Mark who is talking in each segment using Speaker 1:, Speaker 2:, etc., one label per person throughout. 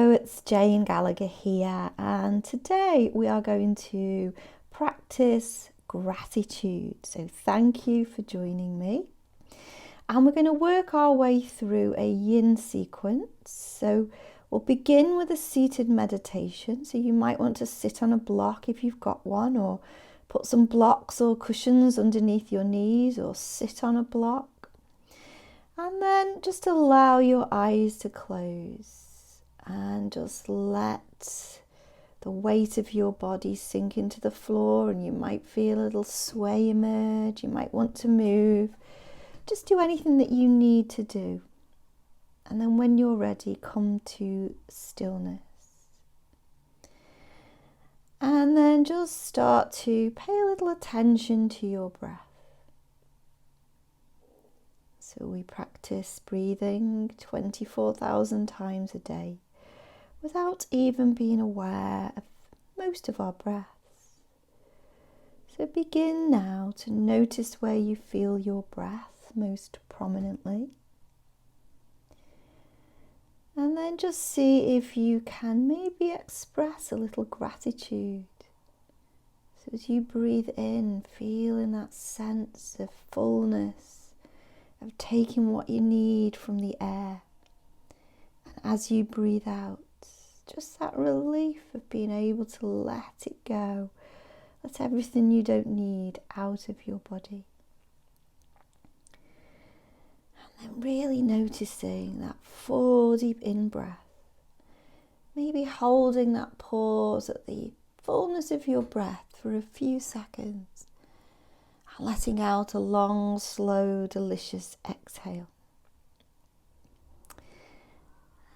Speaker 1: Hello, it's Jane Gallagher here, and today we are going to practice gratitude. So thank you for joining me. And we're going to work our way through a yin sequence. So we'll begin with a seated meditation. So you might want to sit on a block if you've got one, or put some blocks or cushions underneath your knees, or sit on a block. And then just allow your eyes to close. And just let the weight of your body sink into the floor, and you might feel a little sway emerge. You might want to move. Just do anything that you need to do. And then when you're ready, come to stillness. And then just start to pay a little attention to your breath. So we practice breathing 24,000 times a day, without even being aware of most of our breaths. So begin now to notice where you feel your breath most prominently. And then just see if you can maybe express a little gratitude. So as you breathe in, feeling that sense of fullness, of taking what you need from the air. And as you breathe out, just that relief of being able to let it go. Let everything you don't need out of your body. And then really noticing that full deep in-breath. Maybe holding that pause at the fullness of your breath for a few seconds. And letting out a long, slow, delicious exhale.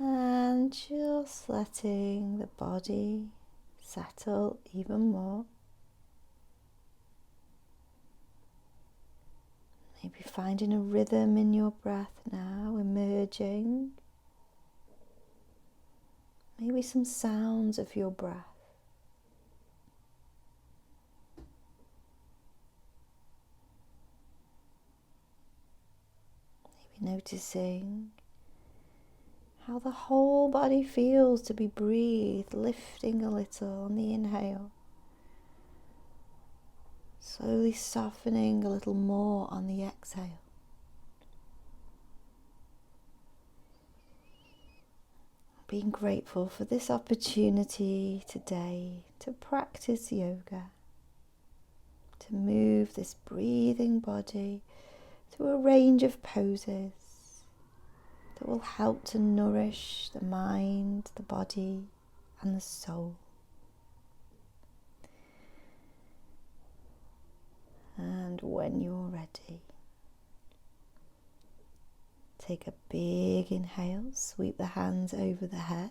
Speaker 1: And just letting the body settle even more. Maybe finding a rhythm in your breath now, emerging. Maybe some sounds of your breath. Maybe noticing how the whole body feels to be breathed, lifting a little on the inhale. Slowly softening a little more on the exhale. Being grateful for this opportunity today to practice yoga, to move this breathing body through a range of poses that will help to nourish the mind, the body, and the soul. And when you're ready, take a big inhale, sweep the hands over the head,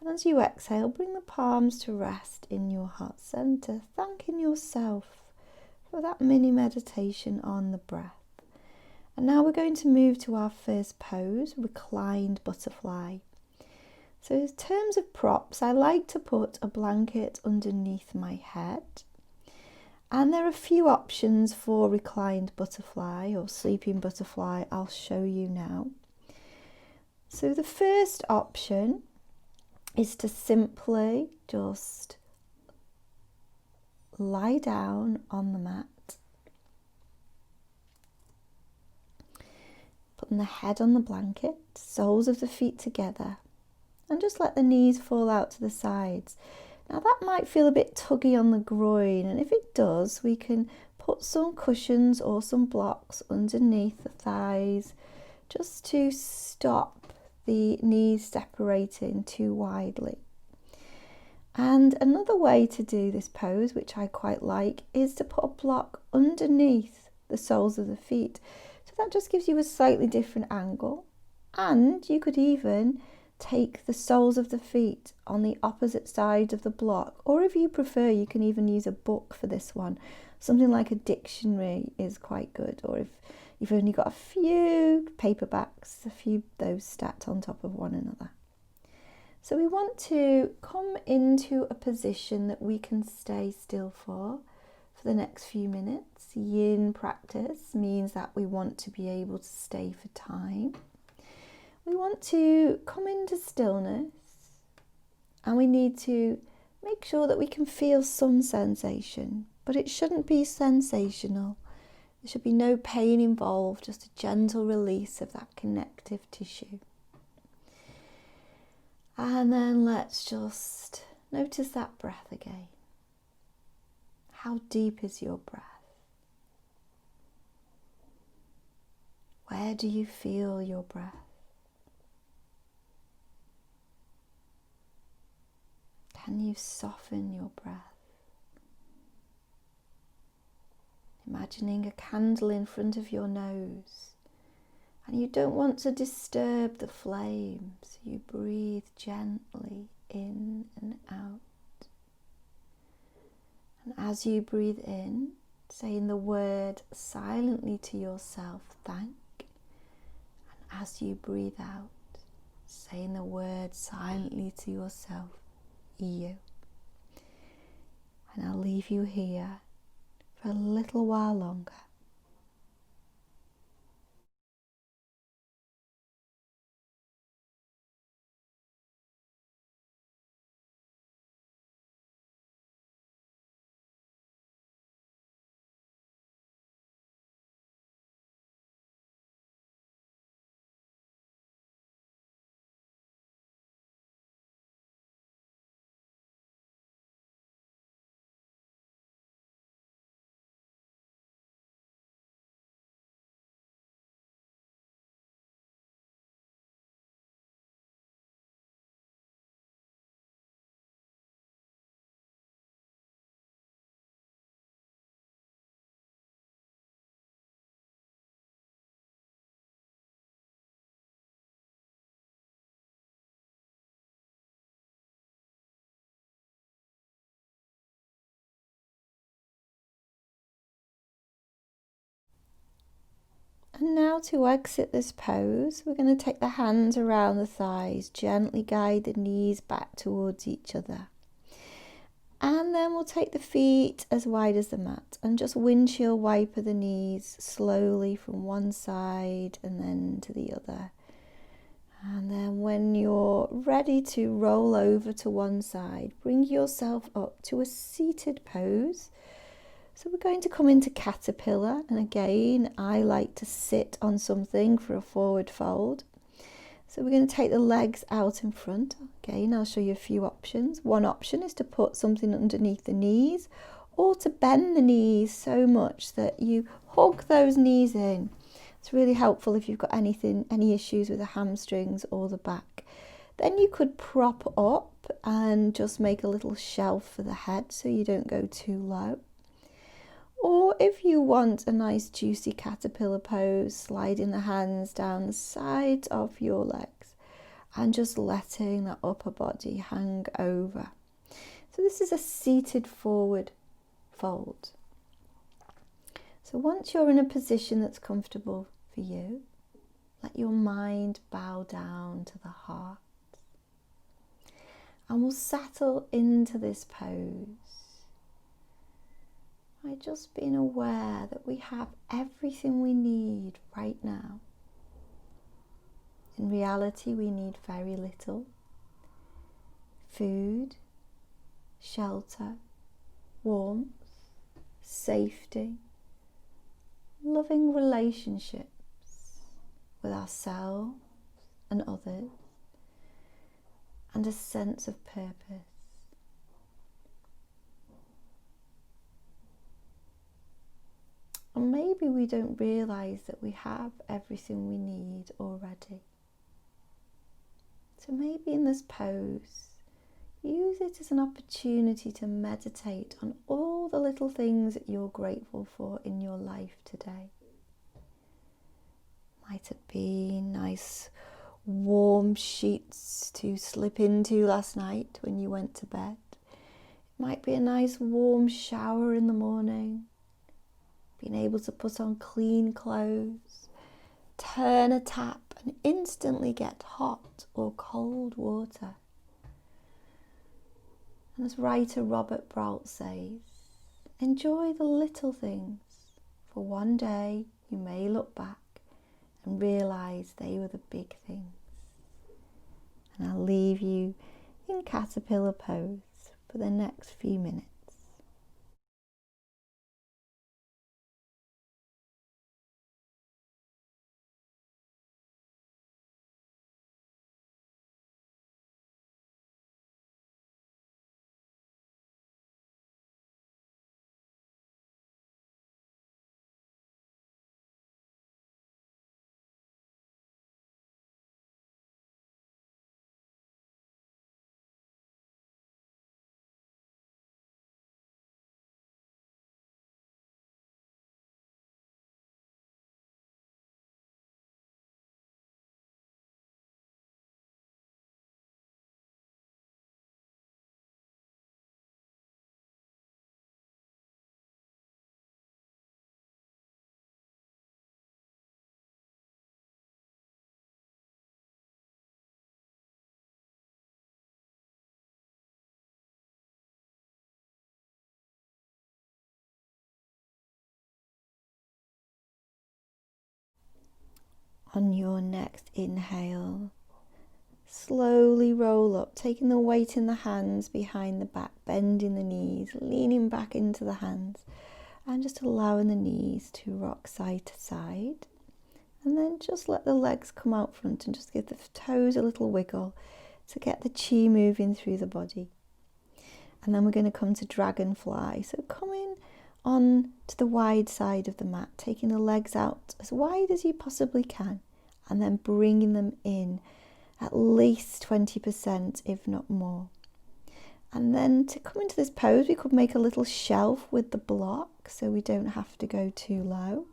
Speaker 1: and as you exhale, bring the palms to rest in your heart center, thanking yourself for that mini meditation on the breath. And now we're going to move to our first pose, reclined butterfly. So in terms of props, I like to put a blanket underneath my head. And there are a few options for reclined butterfly or sleeping butterfly. I'll show you now. So the first option is to simply just lie down on the mat. Putting the head on the blanket, soles of the feet together, and just let the knees fall out to the sides. Now that might feel a bit tuggy on the groin, and if it does, we can put some cushions or some blocks underneath the thighs just to stop the knees separating too widely. And another way to do this pose, which I quite like, is to put a block underneath the soles of the feet. So that just gives you a slightly different angle. And you could even take the soles of the feet on the opposite side of the block. Or if you prefer, you can even use a book for this one. Something like a dictionary is quite good. Or if you've only got a few paperbacks, a few of those stacked on top of one another. So we want to come into a position that we can stay still for the next few minutes. Yin practice means that we want to be able to stay for time. We want to come into stillness And we need to make sure that we can feel some sensation, but it shouldn't be sensational. There should be no pain involved, just a gentle release of that connective tissue. And then let's just notice that breath again. How deep is your breath? Where do you feel your breath? Can you soften your breath? Imagining a candle in front of your nose, and you don't want to disturb the flame, so you breathe gently in and out. And as you breathe in, saying the word silently to yourself, thank. And as you breathe out, saying the word silently to yourself, you. And I'll leave you here for a little while longer. And now to exit this pose, we're going to take the hands around the thighs, gently guide the knees back towards each other. And then we'll take the feet as wide as the mat and just windshield wiper the knees slowly from one side and then to the other. And then when you're ready to roll over to one side, bring yourself up to a seated pose. So we're going to come into caterpillar, and again I like to sit on something for a forward fold. So we're going to take the legs out in front. Again, I'll show you a few options. One option is to put something underneath the knees, or to bend the knees so much that you hug those knees in. It's really helpful if you've got any issues with the hamstrings or the back. Then you could prop up and just make a little shelf for the head so you don't go too low. Or if you want a nice juicy caterpillar pose, sliding the hands down the sides of your legs and just letting the upper body hang over. So this is a seated forward fold. So once you're in a position that's comfortable for you, let your mind bow down to the heart. And we'll settle into this pose by just being aware that we have everything we need right now. In reality, we need very little. Food, shelter, warmth, safety, loving relationships with ourselves and others, and a sense of purpose. And maybe we don't realise that we have everything we need already. So maybe in this pose, use it as an opportunity to meditate on all the little things that you're grateful for in your life today. Might it be nice warm sheets to slip into last night when you went to bed? It might be a nice warm shower in the morning. Being able to put on clean clothes, turn a tap and instantly get hot or cold water. And as writer Robert Brault says, enjoy the little things, for one day you may look back and realise they were the big things. And I'll leave you in in caterpillar pose for the next few minutes. On your next inhale, slowly roll up, taking the weight in the hands behind the back, bending the knees, leaning back into the hands, and just allowing the knees to rock side to side. And then just let the legs come out front and just give the toes a little wiggle to get the chi moving through the body. And then we're going to come to dragonfly. So coming on to the wide side of the mat, taking the legs out as wide as you possibly can, and then bringing them in at least 20%, if not more. And then to come into this pose, we could make a little shelf with the block so we don't have to go too low.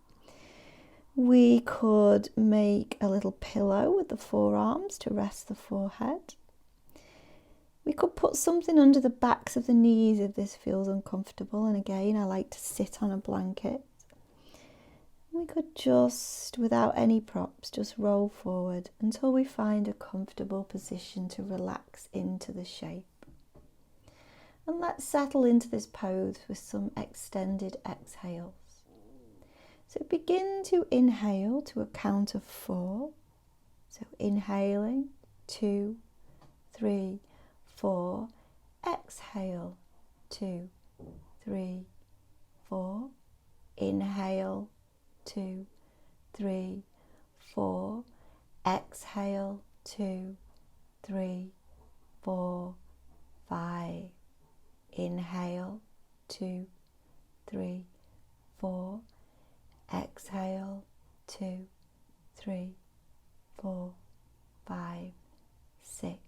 Speaker 1: We could make a little pillow with the forearms to rest the forehead. We could put something under the backs of the knees if this feels uncomfortable. And again, I like to sit on a blanket. We could just, without any props, just roll forward until we find a comfortable position to relax into the shape. And let's settle into this pose with some extended exhales. So begin to inhale to a count of 4. So inhaling, 2, 3, 4. Exhale, 2, 3, 4. Inhale, 2, 3, 4. Exhale, 2, 3, 4, 5. Inhale, 2, 3, 4. Exhale, 2, 3, 4, 5, 6.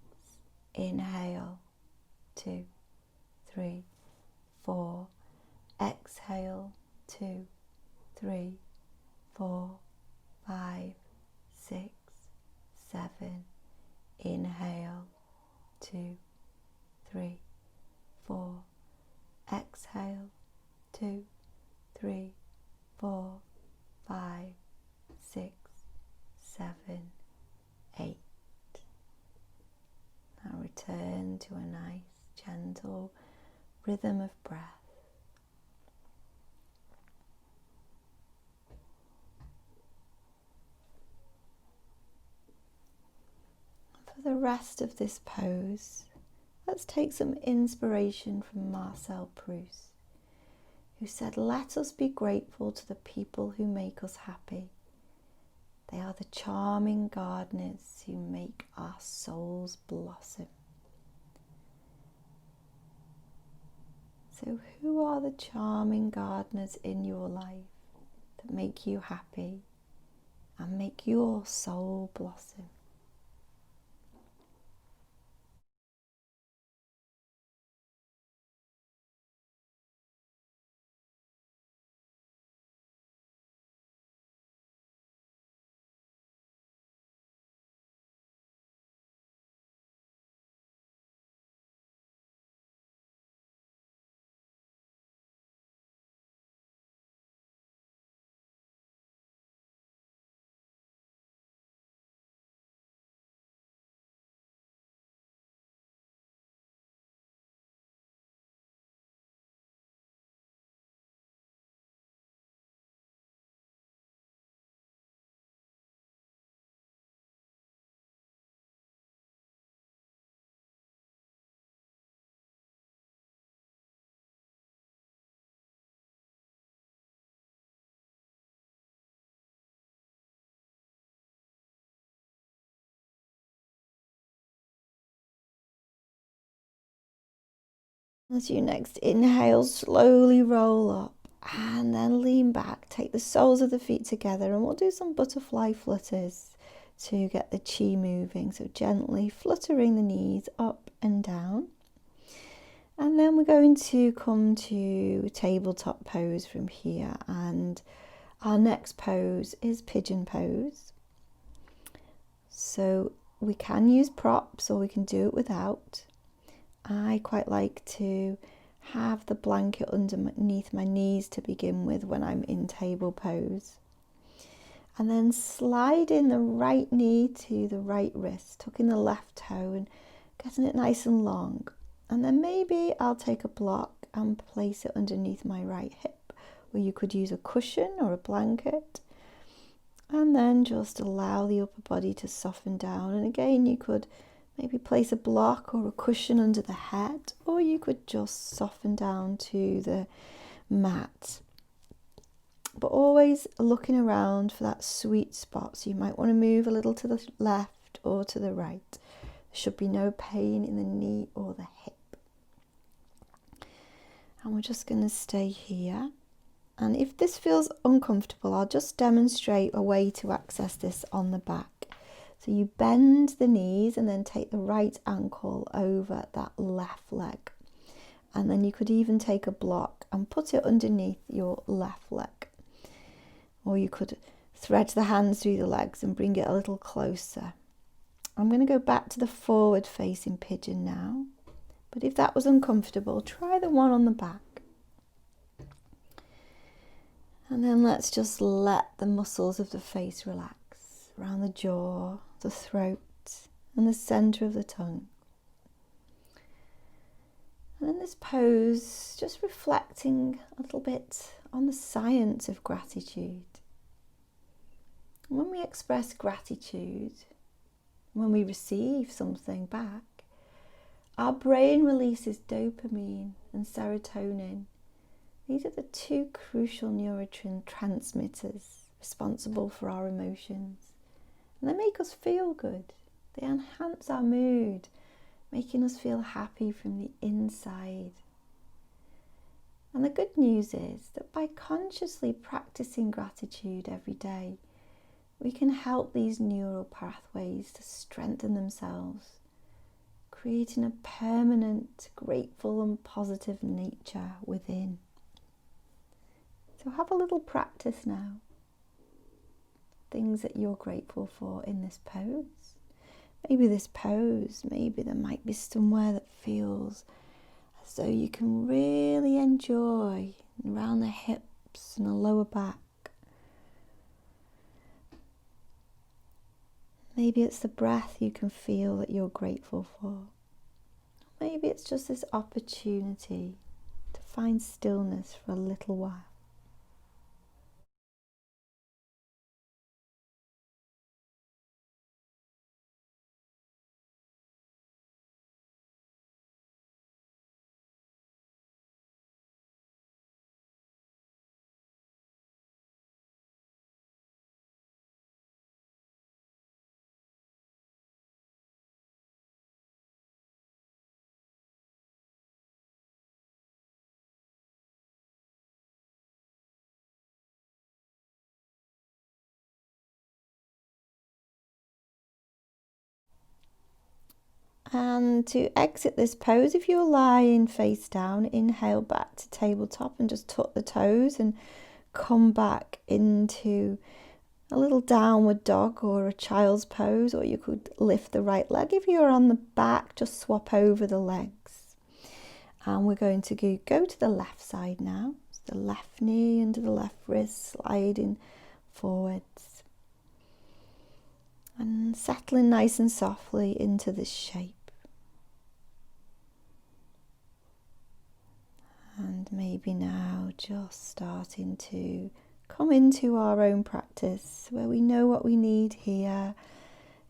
Speaker 1: Inhale, 2, 3, 4. Exhale, 2, 3, 4, 5, 6, 7. Inhale, 2, 3, 4. Exhale, 2, 3, 4, 5, 6, 7, 8. Now return to a nice, gentle rhythm of breath. For the rest of this pose, let's take some inspiration from Marcel Proust, who said, "Let us be grateful to the people who make us happy. They are the charming gardeners who make our souls blossom." So who are the charming gardeners in your life that make you happy and make your soul blossom? As you next inhale, slowly roll up and then lean back. Take the soles of the feet together and we'll do some butterfly flutters to get the chi moving. So gently fluttering the knees up and down. And then we're going to come to tabletop pose from here, and our next pose is pigeon pose. So we can use props or we can do it without. I quite like to have the blanket underneath my knees to begin with when I'm in table pose. And then slide in the right knee to the right wrist, tucking the left toe and getting it nice and long. And then maybe I'll take a block and place it underneath my right hip, or you could use a cushion or a blanket. And then just allow the upper body to soften down. And again, you could maybe place a block or a cushion under the head, or you could just soften down to the mat. But always looking around for that sweet spot. So you might want to move a little to the left or to the right. There should be no pain in the knee or the hip. And we're just going to stay here. And if this feels uncomfortable, I'll just demonstrate a way to access this on the back. So you bend the knees and then take the right ankle over that left leg. And then you could even take a block and put it underneath your left leg. Or you could thread the hands through the legs and bring it a little closer. I'm going to go back to the forward facing pigeon now. But if that was uncomfortable, try the one on the back. And then let's just let the muscles of the face relax around the jaw, the throat, and the center of the tongue. And in this pose, just reflecting a little bit on the science of gratitude. When we express gratitude, when we receive something back, our brain releases dopamine and serotonin. These are the two crucial neurotransmitters responsible for our emotions. And they make us feel good. They enhance our mood, making us feel happy from the inside. And the good news is that by consciously practicing gratitude every day, we can help these neural pathways to strengthen themselves, creating a permanent, grateful and positive nature within. So have a little practice now. Things that you're grateful for in this pose. Maybe there might be somewhere that feels as though you can really enjoy around the hips and the lower back. Maybe it's the breath you can feel that you're grateful for. Maybe it's just this opportunity to find stillness for a little while. And to exit this pose, if you're lying face down, inhale back to tabletop and just tuck the toes and come back into a little downward dog or a child's pose, or you could lift the right leg. If you're on the back, just swap over the legs. And we're going to go to the left side now. The left knee under the left wrist, sliding forwards. And settling nice and softly into this shape. And maybe now just starting to come into our own practice where we know what we need here.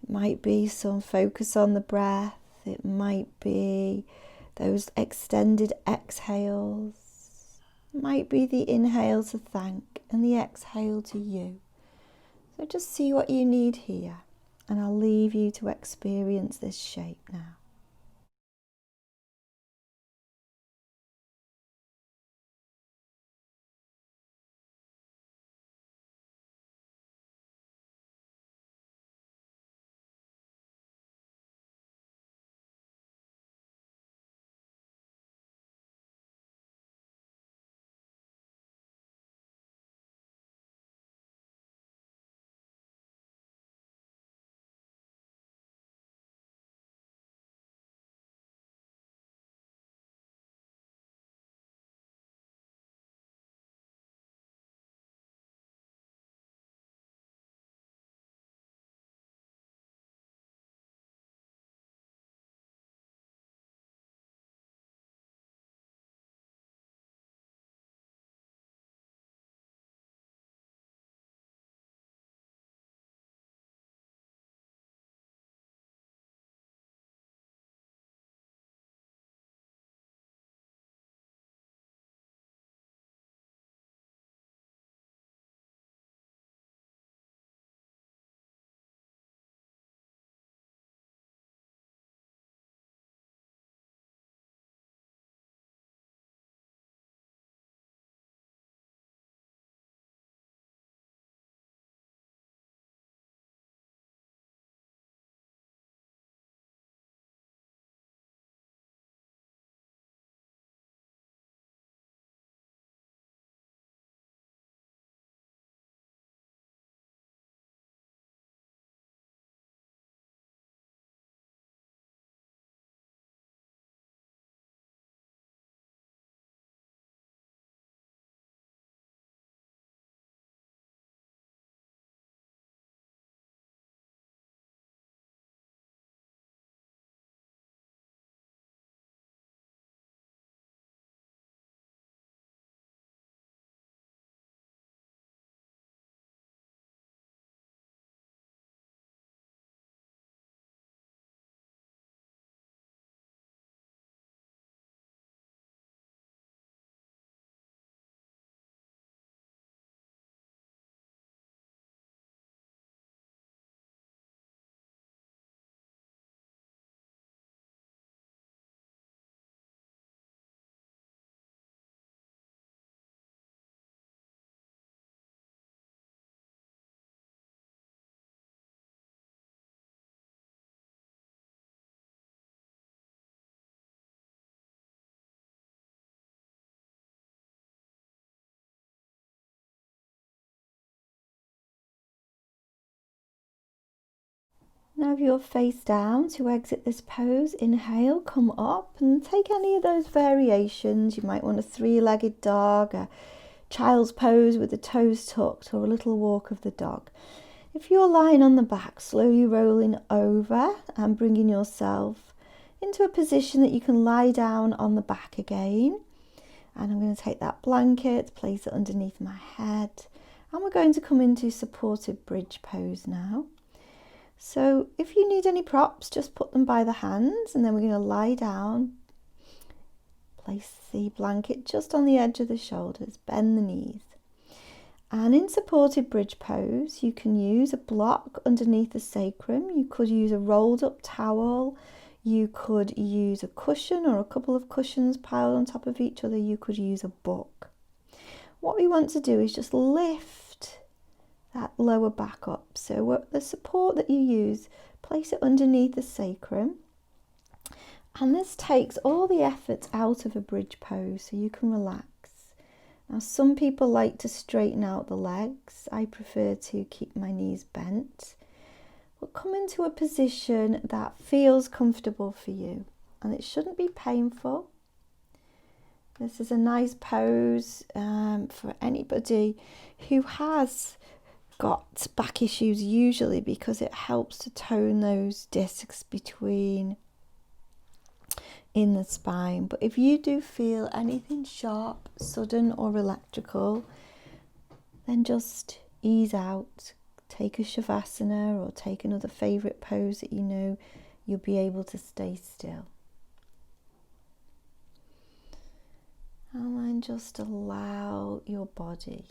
Speaker 1: It might be some focus on the breath. It might be those extended exhales. It might be the inhale to thank and the exhale to you. So just see what you need here, and I'll leave you to experience this shape now. Now if you're face down, to exit this pose, inhale, come up and take any of those variations. You might want a three-legged dog, a child's pose with the toes tucked, or a little walk of the dog. If you're lying on the back, slowly rolling over and bringing yourself into a position that you can lie down on the back again. And I'm going to take that blanket, place it underneath my head, and we're going to come into supported bridge pose now. So if you need any props, just put them by the hands, and then we're going to lie down. Place the blanket just on the edge of the shoulders, bend the knees. And in supported bridge pose, you can use a block underneath the sacrum. You could use a rolled up towel. You could use a cushion or a couple of cushions piled on top of each other. You could use a book. What we want to do is just lift that lower back up. So the support that you use, place it underneath the sacrum. And this takes all the effort out of a bridge pose so you can relax. Now some people like to straighten out the legs. I prefer to keep my knees bent. But come into a position that feels comfortable for you, and it shouldn't be painful. This is a nice pose for anybody who has got back issues, usually, because it helps to tone those discs in the spine. But if you do feel anything sharp, sudden or electrical, then just ease out. Take a shavasana or take another favourite pose that you know you'll be able to stay still. And then just allow your body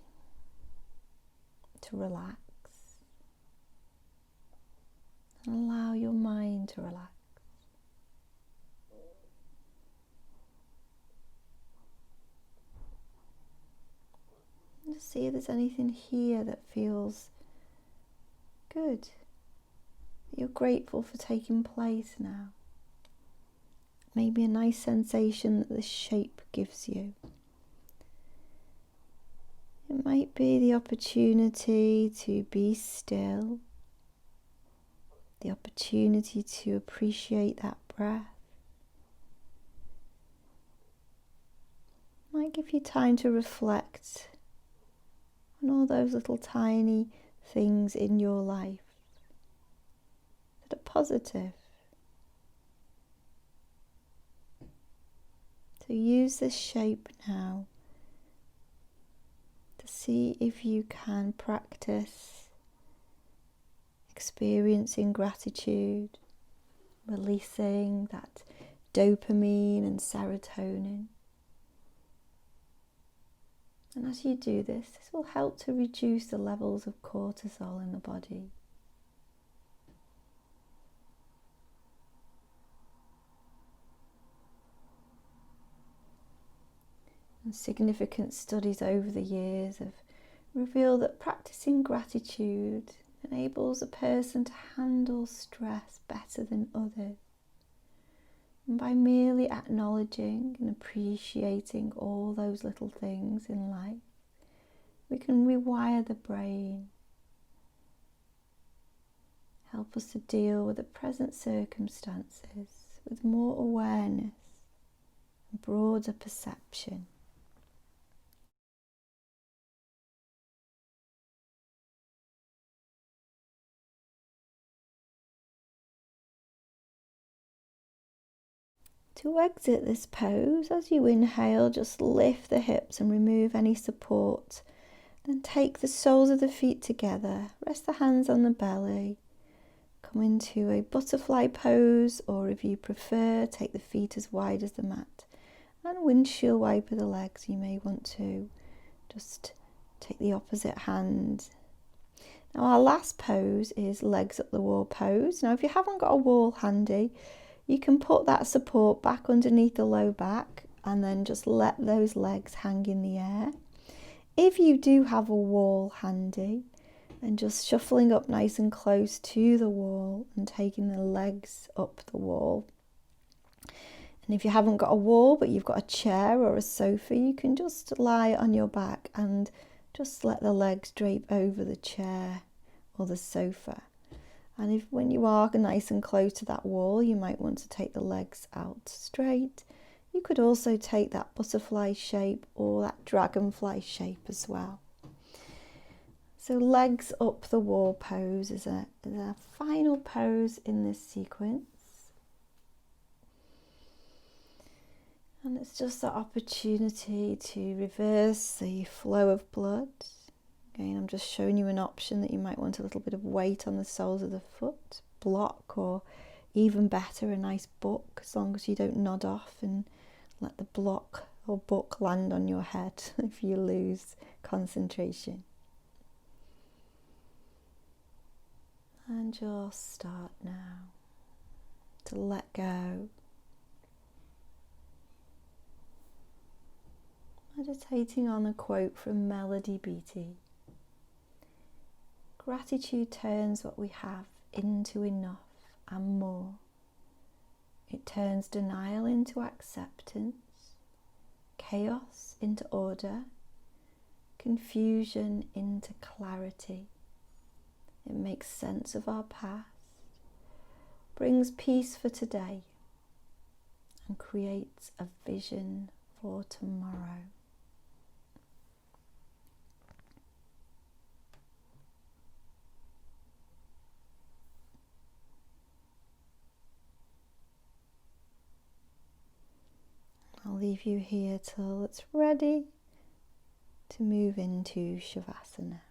Speaker 1: to relax. And allow your mind to relax. And just see if there's anything here that feels good, that you're grateful for taking place now. Maybe a nice sensation that the shape gives you. It might be the opportunity to be still, the opportunity to appreciate that breath. It might give you time to reflect on all those little tiny things in your life that are positive. So use this shape now to see if you can practice experiencing gratitude, releasing that dopamine and serotonin. And as you do this will help to reduce the levels of cortisol in the body. And significant studies over the years have revealed that practicing gratitude enables a person to handle stress better than others. And by merely acknowledging and appreciating all those little things in life, we can rewire the brain, help us to deal with the present circumstances with more awareness and broader perception. To exit this pose, as you inhale, just lift the hips and remove any support. Then take the soles of the feet together, rest the hands on the belly, come into a butterfly pose, or if you prefer, take the feet as wide as the mat. And windshield wiper the legs. You may want to just take the opposite hand. Now our last pose is legs up the wall pose. Now if you haven't got a wall handy, you can put that support back underneath the low back and then just let those legs hang in the air. If you do have a wall handy, then just shuffling up nice and close to the wall and taking the legs up the wall. And if you haven't got a wall but you've got a chair or a sofa, you can just lie on your back and just let the legs drape over the chair or the sofa. And if when you are nice and close to that wall, you might want to take the legs out straight. You could also take that butterfly shape or that dragonfly shape as well. So legs up the wall pose is a final pose in this sequence. And it's just that opportunity to reverse the flow of blood. Again, I'm just showing you an option that you might want a little bit of weight on the soles of the foot, block, or even better, a nice book, as long as you don't nod off and let the block or book land on your head if you lose concentration. And just start now to let go. Meditating on a quote from Melody Beattie. Gratitude turns what we have into enough and more. It turns denial into acceptance, chaos into order, confusion into clarity. It makes sense of our past, brings peace for today, and creates a vision for tomorrow. I'll leave you here till it's ready to move into Shavasana.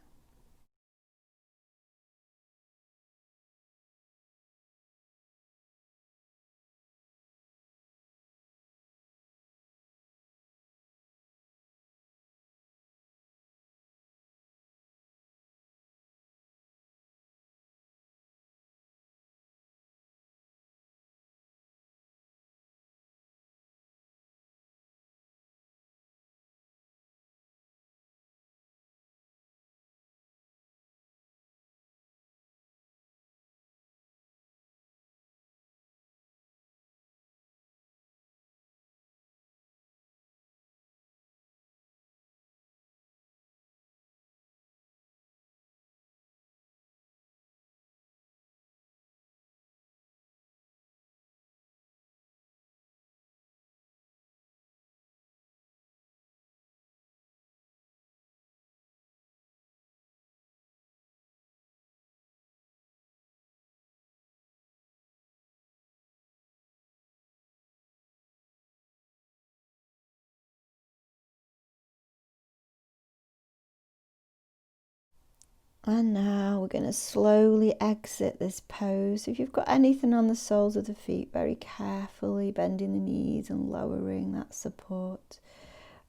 Speaker 1: And now we're going to slowly exit this pose. If you've got anything on the soles of the feet, very carefully bending the knees and lowering that support.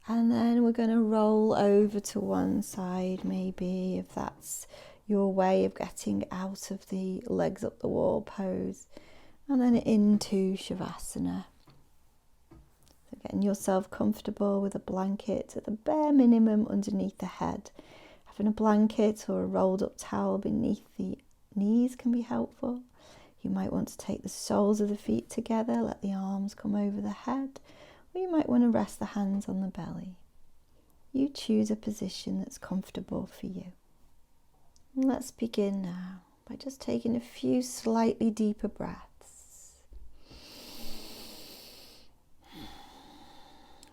Speaker 1: And then we're going to roll over to one side, maybe, if that's your way of getting out of the legs up the wall pose. And then into Shavasana. So getting yourself comfortable with a blanket at the bare minimum underneath the head. Having a blanket or a rolled up towel beneath the knees can be helpful. You might want to take the soles of the feet together, let the arms come over the head, or you might want to rest the hands on the belly. You choose a position that's comfortable for you. And let's begin now by just taking a few slightly deeper breaths.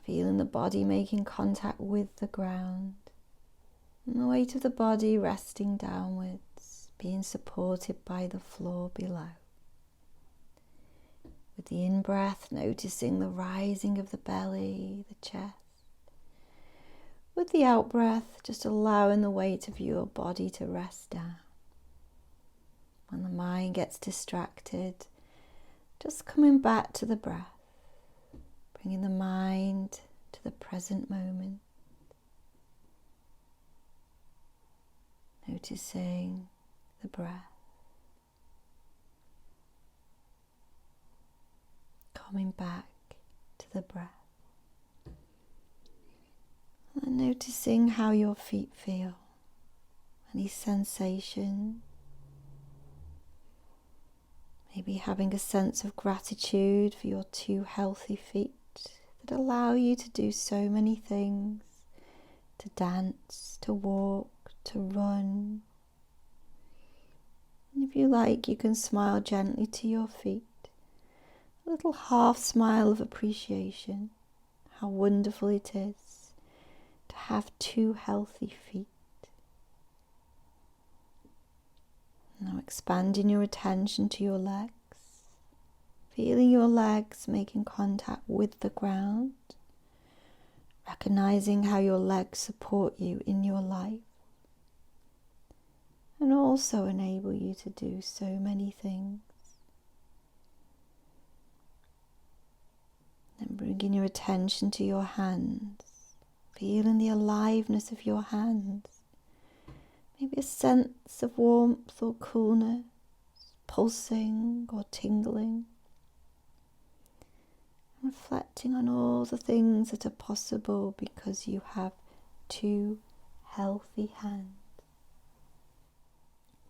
Speaker 1: Feeling the body making contact with the ground. And the weight of the body resting downwards, being supported by the floor below. With the in-breath, noticing the rising of the belly, the chest. With the out-breath, just allowing the weight of your body to rest down. When the mind gets distracted, just coming back to the breath, bringing the mind to the present moment. Noticing the breath, coming back to the breath, and noticing how your feet feel, any sensation, maybe having a sense of gratitude for your two healthy feet that allow you to do so many things, to dance, to walk, to run. If you like, you can smile gently to your feet. A little half smile of appreciation. How wonderful it is to have two healthy feet. Now expanding your attention to your legs. Feeling your legs making contact with the ground. Recognizing how your legs support you in your life. And also enable you to do so many things. Then bringing your attention to your hands, feeling the aliveness of your hands, maybe a sense of warmth or coolness, pulsing or tingling. Reflecting on all the things that are possible because you have two healthy hands.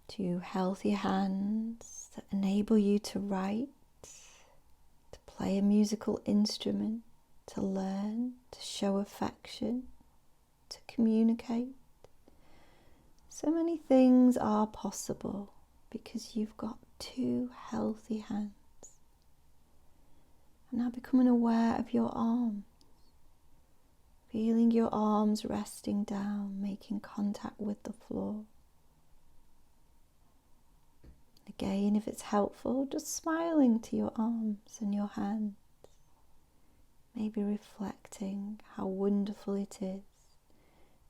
Speaker 1: Two healthy hands that enable you to write, to play a musical instrument, to learn, to show affection, to communicate. So many things are possible because you've got two healthy hands. And now becoming aware of your arms, feeling your arms resting down, making contact with the floor. Again, if it's helpful, just smiling to your arms and your hands. Maybe reflecting how wonderful it is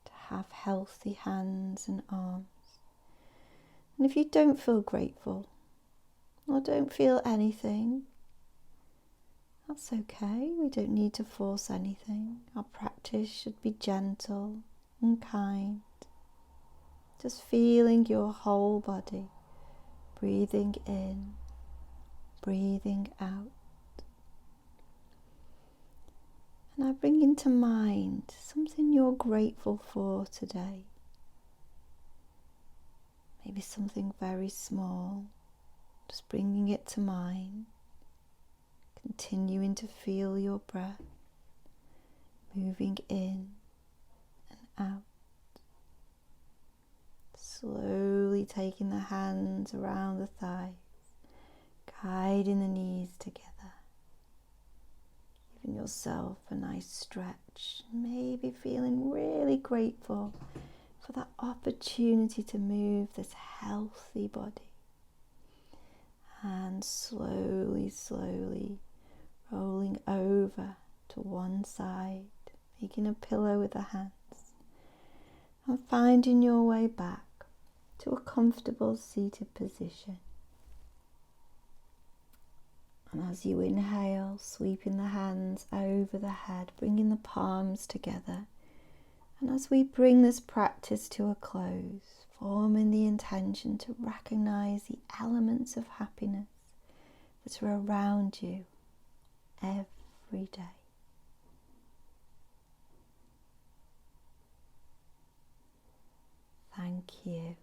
Speaker 1: to have healthy hands and arms. And if you don't feel grateful or don't feel anything, that's okay. We don't need to force anything. Our practice should be gentle and kind. Just feeling your whole body. Breathing in, breathing out. And now bring into mind something you're grateful for today. Maybe something very small. Just bringing it to mind. Continuing to feel your breath. Moving in and out. Slowly taking the hands around the thighs, guiding the knees together, giving yourself a nice stretch, maybe feeling really grateful for that opportunity to move this healthy body. And slowly, slowly rolling over to one side, making a pillow with the hands, and finding your way back to a comfortable seated position. And as you inhale, sweeping the hands over the head, bringing the palms together. And as we bring this practice to a close, forming the intention to recognize the elements of happiness that are around you every day. Thank you.